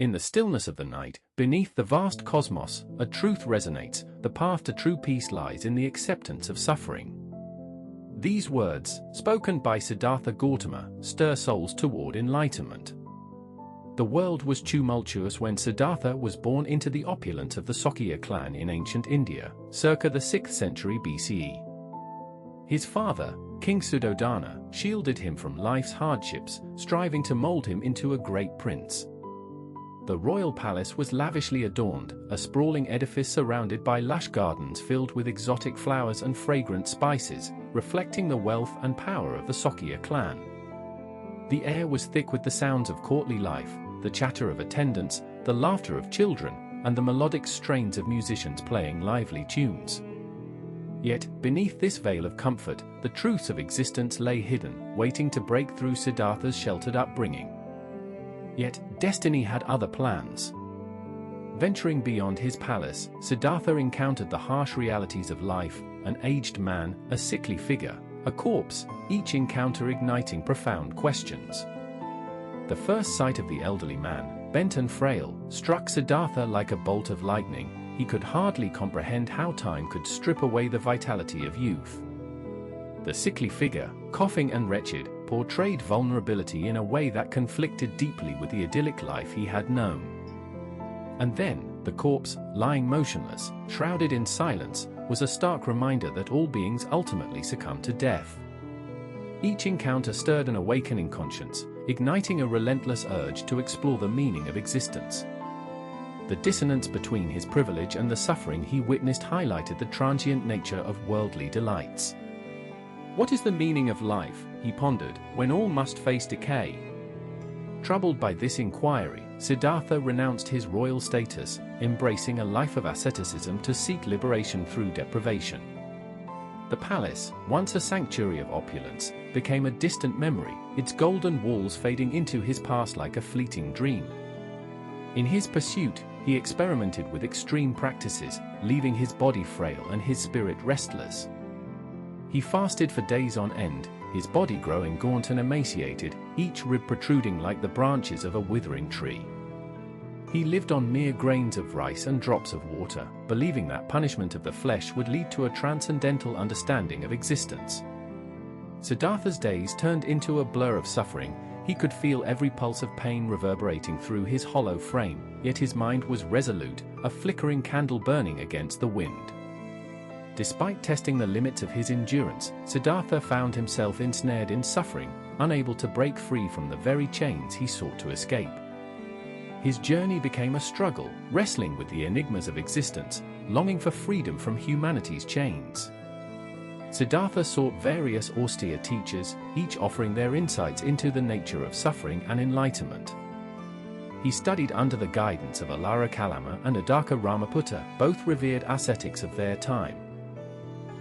In the stillness of the night, beneath the vast cosmos, a truth resonates. The path to true peace lies in the acceptance of suffering. These words, spoken by Siddhartha Gautama, stir souls toward enlightenment. The world was tumultuous when Siddhartha was born into the opulence of the Sakya clan in ancient India, circa the 6th century BCE. His father, King Suddhodana, shielded him from life's hardships, striving to mold him into a great prince. The royal palace was lavishly adorned, a sprawling edifice surrounded by lush gardens filled with exotic flowers and fragrant spices, reflecting the wealth and power of the Sakya clan. The air was thick with the sounds of courtly life, the chatter of attendants, the laughter of children, and the melodic strains of musicians playing lively tunes. Yet, beneath this veil of comfort, the truths of existence lay hidden, waiting to break through Siddhartha's sheltered upbringing. Yet, destiny had other plans. Venturing beyond his palace, Siddhartha encountered the harsh realities of life: an aged man, a sickly figure, a corpse, each encounter igniting profound questions. The first sight of the elderly man, bent and frail, struck Siddhartha like a bolt of lightning. He could hardly comprehend how time could strip away the vitality of youth. The sickly figure, coughing and wretched, portrayed vulnerability in a way that conflicted deeply with the idyllic life he had known. And then, the corpse, lying motionless, shrouded in silence, was a stark reminder that all beings ultimately succumb to death. Each encounter stirred an awakening conscience, igniting a relentless urge to explore the meaning of existence. The dissonance between his privilege and the suffering he witnessed highlighted the transient nature of worldly delights. What is the meaning of life, he pondered, when all must face decay? Troubled by this inquiry, Siddhartha renounced his royal status, embracing a life of asceticism to seek liberation through deprivation. The palace, once a sanctuary of opulence, became a distant memory, its golden walls fading into his past like a fleeting dream. In his pursuit, he experimented with extreme practices, leaving his body frail and his spirit restless. He fasted for days on end, his body growing gaunt and emaciated, each rib protruding like the branches of a withering tree. He lived on mere grains of rice and drops of water, believing that punishment of the flesh would lead to a transcendental understanding of existence. Siddhartha's days turned into a blur of suffering. He could feel every pulse of pain reverberating through his hollow frame, yet his mind was resolute, a flickering candle burning against the wind. Despite testing the limits of his endurance, Siddhartha found himself ensnared in suffering, unable to break free from the very chains he sought to escape. His journey became a struggle, wrestling with the enigmas of existence, longing for freedom from humanity's chains. Siddhartha sought various austere teachers, each offering their insights into the nature of suffering and enlightenment. He studied under the guidance of Alara Kalama and Adaka Ramaputta, both revered ascetics of their time.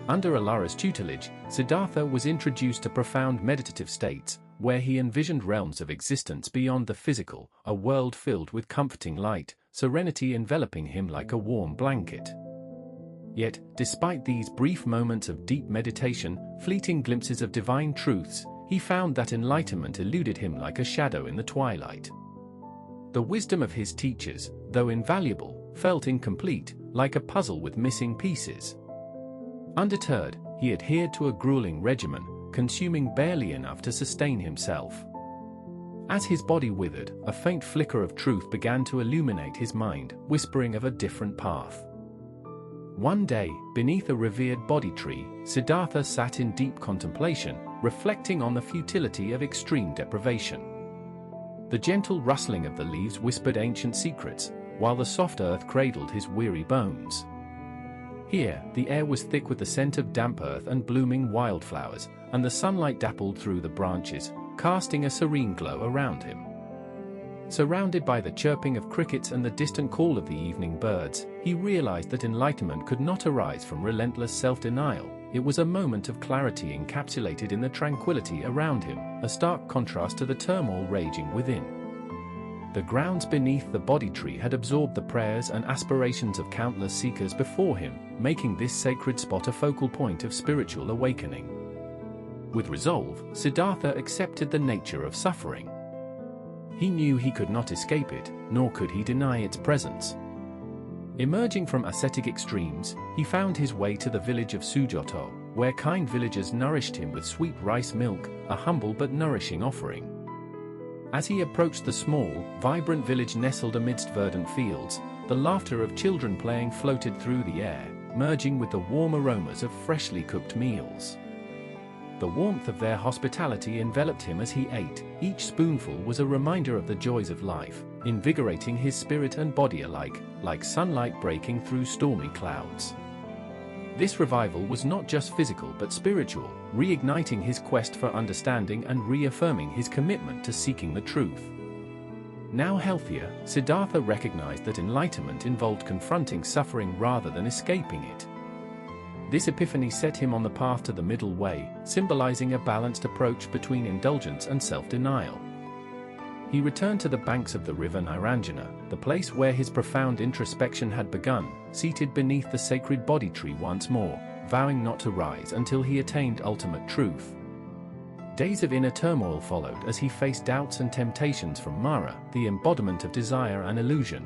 Under Alara's tutelage, Siddhartha was introduced to profound meditative states, where he envisioned realms of existence beyond the physical, a world filled with comforting light, serenity enveloping him like a warm blanket. Yet, despite these brief moments of deep meditation, fleeting glimpses of divine truths, he found that enlightenment eluded him like a shadow in the twilight. The wisdom of his teachers, though invaluable, felt incomplete, like a puzzle with missing pieces. Undeterred, he adhered to a grueling regimen, consuming barely enough to sustain himself. As his body withered, a faint flicker of truth began to illuminate his mind, whispering of a different path. One day, beneath a revered Bodhi tree, Siddhartha sat in deep contemplation, reflecting on the futility of extreme deprivation. The gentle rustling of the leaves whispered ancient secrets, while the soft earth cradled his weary bones. Here, the air was thick with the scent of damp earth and blooming wildflowers, and the sunlight dappled through the branches, casting a serene glow around him. Surrounded by the chirping of crickets and the distant call of the evening birds, he realized that enlightenment could not arise from relentless self-denial. It was a moment of clarity encapsulated in the tranquility around him, a stark contrast to the turmoil raging within. The grounds beneath the Bodhi tree had absorbed the prayers and aspirations of countless seekers before him, making this sacred spot a focal point of spiritual awakening. With resolve, Siddhartha accepted the nature of suffering. He knew he could not escape it, nor could he deny its presence. Emerging from ascetic extremes, he found his way to the village of Sujoto, where kind villagers nourished him with sweet rice milk, a humble but nourishing offering. As he approached the small, vibrant village nestled amidst verdant fields, the laughter of children playing floated through the air, merging with the warm aromas of freshly cooked meals. The warmth of their hospitality enveloped him as he ate. Each spoonful was a reminder of the joys of life, invigorating his spirit and body alike, like sunlight breaking through stormy clouds. This revival was not just physical but spiritual, reigniting his quest for understanding and reaffirming his commitment to seeking the truth. Now healthier, Siddhartha recognized that enlightenment involved confronting suffering rather than escaping it. This epiphany set him on the path to the middle way, symbolizing a balanced approach between indulgence and self-denial. He returned to the banks of the river Niranjana, the place where his profound introspection had begun, seated beneath the sacred Bodhi tree once more, vowing not to rise until he attained ultimate truth. Days of inner turmoil followed as he faced doubts and temptations from Mara, the embodiment of desire and illusion.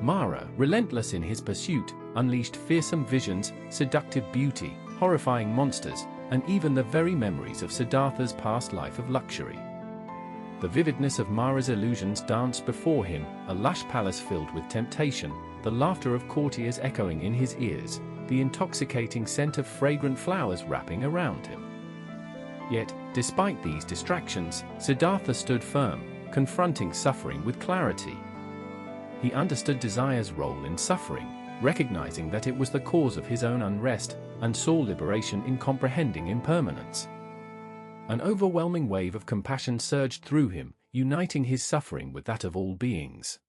Mara, relentless in his pursuit, unleashed fearsome visions, seductive beauty, horrifying monsters, and even the very memories of Siddhartha's past life of luxury. The vividness of Mara's illusions danced before him, a lush palace filled with temptation, the laughter of courtiers echoing in his ears, the intoxicating scent of fragrant flowers wrapping around him. Yet, despite these distractions, Siddhartha stood firm, confronting suffering with clarity. He understood desire's role in suffering, recognizing that it was the cause of his own unrest, and saw liberation in comprehending impermanence. An overwhelming wave of compassion surged through him, uniting his suffering with that of all beings.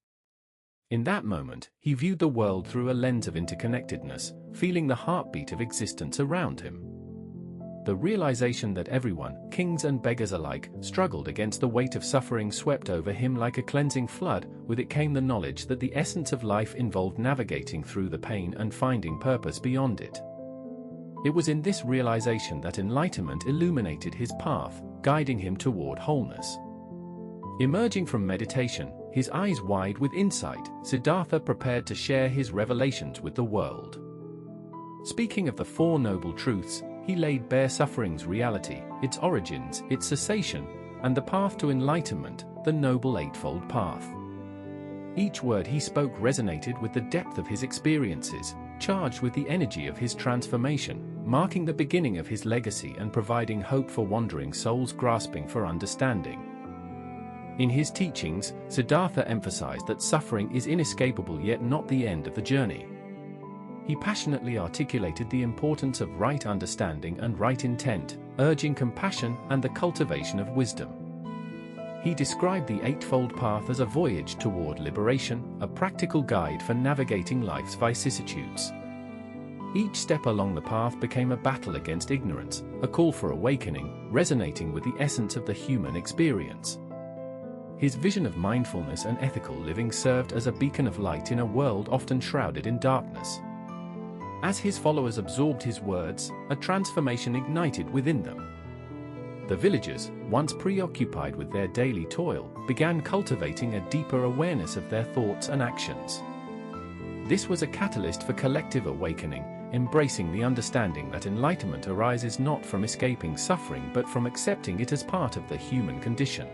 In that moment, he viewed the world through a lens of interconnectedness, feeling the heartbeat of existence around him. The realization that everyone, kings and beggars alike, struggled against the weight of suffering swept over him like a cleansing flood. With it came the knowledge that the essence of life involved navigating through the pain and finding purpose beyond it. It was in this realization that enlightenment illuminated his path, guiding him toward wholeness. Emerging from meditation, his eyes wide with insight, Siddhartha prepared to share his revelations with the world. Speaking of the Four Noble Truths, he laid bare suffering's reality, its origins, its cessation, and the path to enlightenment, the Noble Eightfold Path. Each word he spoke resonated with the depth of his experiences, charged with the energy of his transformation, marking the beginning of his legacy and providing hope for wandering souls grasping for understanding. In his teachings, Siddhartha emphasized that suffering is inescapable yet not the end of the journey. He passionately articulated the importance of right understanding and right intent, urging compassion and the cultivation of wisdom. He described the Eightfold Path as a voyage toward liberation, a practical guide for navigating life's vicissitudes. Each step along the path became a battle against ignorance, a call for awakening, resonating with the essence of the human experience. His vision of mindfulness and ethical living served as a beacon of light in a world often shrouded in darkness. As his followers absorbed his words, a transformation ignited within them. The villagers, once preoccupied with their daily toil, began cultivating a deeper awareness of their thoughts and actions. This was a catalyst for collective awakening, embracing the understanding that enlightenment arises not from escaping suffering but from accepting it as part of the human condition.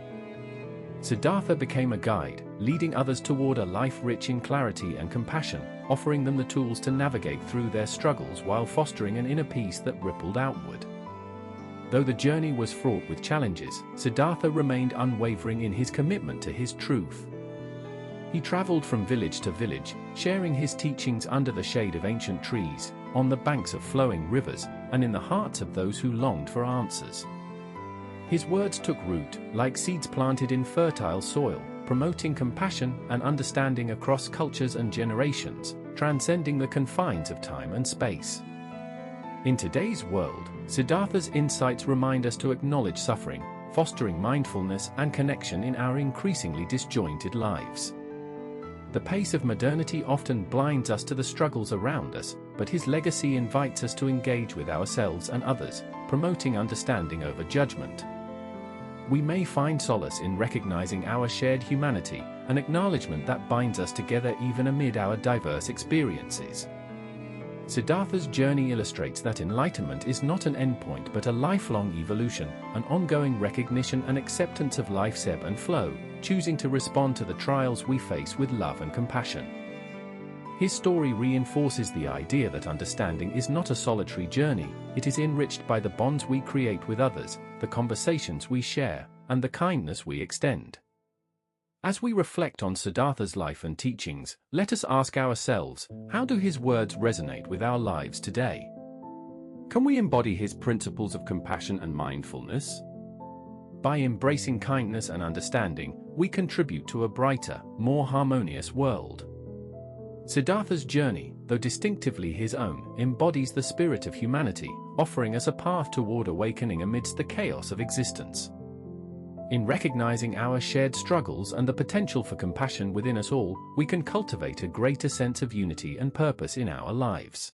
Siddhartha became a guide, leading others toward a life rich in clarity and compassion, offering them the tools to navigate through their struggles while fostering an inner peace that rippled outward. Though the journey was fraught with challenges, Siddhartha remained unwavering in his commitment to his truth. He traveled from village to village, sharing his teachings under the shade of ancient trees, on the banks of flowing rivers, and in the hearts of those who longed for answers. His words took root, like seeds planted in fertile soil, promoting compassion and understanding across cultures and generations, transcending the confines of time and space. In today's world, Siddhartha's insights remind us to acknowledge suffering, fostering mindfulness and connection in our increasingly disjointed lives. The pace of modernity often blinds us to the struggles around us, but his legacy invites us to engage with ourselves and others, promoting understanding over judgment. we may find solace in recognizing our shared humanity, an acknowledgement that binds us together even amid our diverse experiences. Siddhartha's journey illustrates that enlightenment is not an endpoint but a lifelong evolution, an ongoing recognition and acceptance of life's ebb and flow, choosing to respond to the trials we face with love and compassion. His story reinforces the idea that understanding is not a solitary journey, it is enriched by the bonds we create with others, the conversations we share, and the kindness we extend. As we reflect on Siddhartha's life and teachings, let us ask ourselves, how do his words resonate with our lives today? Can we embody his principles of compassion and mindfulness? By embracing kindness and understanding, we contribute to a brighter, more harmonious world. Siddhartha's journey, though distinctively his own, embodies the spirit of humanity, offering us a path toward awakening amidst the chaos of existence. In recognizing our shared struggles and the potential for compassion within us all, we can cultivate a greater sense of unity and purpose in our lives.